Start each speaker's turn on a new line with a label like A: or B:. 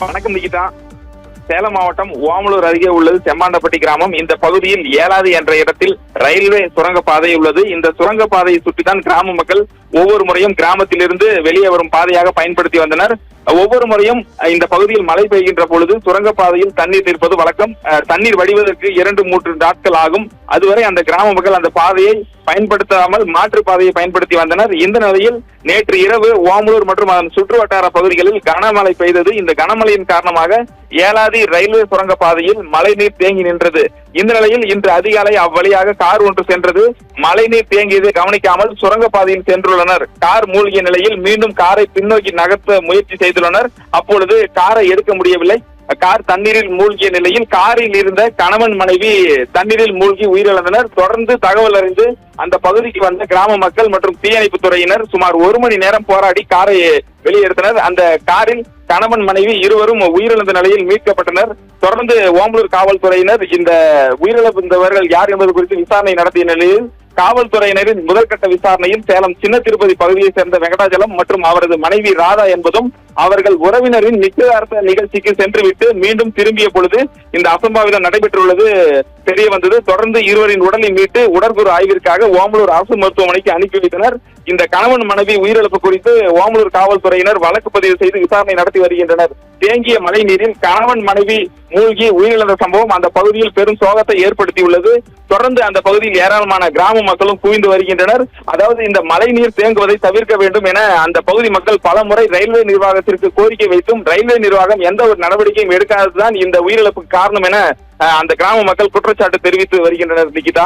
A: வணக்கம் நிகிதா. சேலம் மாவட்டம் ஓமலூர் அருகே உள்ளது செம்மாண்டப்பட்டி கிராமம். இந்த பகுதியில் ஏலாதி என்ற இடத்தில் ரயில்வே சுரங்கப்பாதை உள்ளது. இந்த சுரங்கப்பாதையை சுற்றித்தான் கிராம மக்கள் ஒவ்வொரு முறையும் கிராமத்திலிருந்து வெளியே வரும் பாதையாக பயன்படுத்தி வந்தனர். ஒவ்வொரு முறையும் இந்த பகுதியில் மழை பெய்கின்ற பொழுது சுரங்கப்பாதையில் தண்ணீர் நிற்பது வழக்கம். தண்ணீர் வடிவதற்கு 2-3 நாட்கள் ஆகும். அதுவரை அந்த கிராம மக்கள் அந்த பாதையை பயன்படுத்தாமல் மாற்று பாதையை பயன்படுத்தி வந்தனர். இந்த நிலையில் நேற்று இரவு ஓமலூர் மற்றும் அதன் சுற்று வட்டார பகுதிகளில் கனமழை பெய்தது. இந்த கனமழையின் காரணமாக ஏலாதி ரயில்வே சுரங்க பாதையில் மழைநீர் தேங்கி நின்றது. இந்த நிலையில் இன்று அதிகாலை அவ்வழியாக கார் ஒன்று சென்றது. மழைநீர் தேங்கியதை கவனிக்காமல் சுரங்கப்பாதையில் சென்றுள்ளனர். கார் மூழ்கிய நிலையில் மீண்டும் காரை பின்னோக்கி நகர்த்த முயற்சி செய்துள்ளனர். அப்பொழுது காரை எடுக்க முடியவில்லை. கார் தண்ணீரில் மூழ்கிய நிலையில் காரில் இருந்த கணவன் மனைவி தண்ணீரில் மூழ்கி உயிரிழந்தனர். தொடர்ந்து தகவல் அறிந்து அந்த பகுதிக்கு வந்த கிராம மக்கள் மற்றும் தீயணைப்பு துறையினர் சுமார் 1 மணி நேரம் போராடி காரை வெளியெடுத்தனர். அந்த காரில் கணவன் மனைவி இருவரும் உயிரிழந்த நிலையில் மீட்கப்பட்டனர். தொடர்ந்து ஓமலூர் காவல்துறையினர் இந்த உயிரிழந்தவர்கள் யார் என்பது குறித்து விசாரணை நடத்திய நிலையில் காவல்துறையினரின் முதற்கட்ட விசாரணையில் சேலம் சின்ன திருப்பதி பகுதியைச் சேர்ந்த வெங்கடாஜலம் மற்றும் அவரது மனைவி ராதா என்பதும் அவர்கள் உறவினரின் நிச்சயதார்த்த நிகழ்ச்சிக்கு சென்றுவிட்டு மீண்டும் திரும்பிய பொழுது இந்த அசம்பாவிதம் நடைபெற்றுள்ளது தெரிய வந்தது. தொடர்ந்து இருவரின் உடலை மீட்டு உடற்கூறு ஆய்விற்காக ஓமலூர் அரசு மருத்துவமனைக்கு அனுப்பி வைத்தனர். இந்த கணவன் மனைவி உயிரிழப்பு குறித்து ஓமலூர் காவல்துறையினர் வழக்கு பதிவு செய்து விசாரணை நடத்தி வருகின்றனர். தேங்கிய மழை நீரில் கணவன் மனைவி மூழ்கி உயிரிழந்த சம்பவம் அந்த பகுதியில் பெரும் சோகத்தை ஏற்படுத்தியுள்ளது. தொடர்ந்து அந்த பகுதியில் ஏராளமான கிராம மக்களும் குவிந்து வருகின்றனர். அதாவது இந்த மழை நீர் தேங்குவதை தவிர்க்க வேண்டும் என அந்த பகுதி மக்கள் பல முறை ரயில்வே நிர்வாகத்திற்கு கோரிக்கை வைத்தும் ரயில்வே நிர்வாகம் எந்த ஒரு நடவடிக்கையும் எடுக்காததுதான் இந்த உயிரிழப்புக்கு காரணம் என அந்த கிராம மக்கள் குற்றச்சாட்டு தெரிவித்து வருகின்றனர். நிகிதா.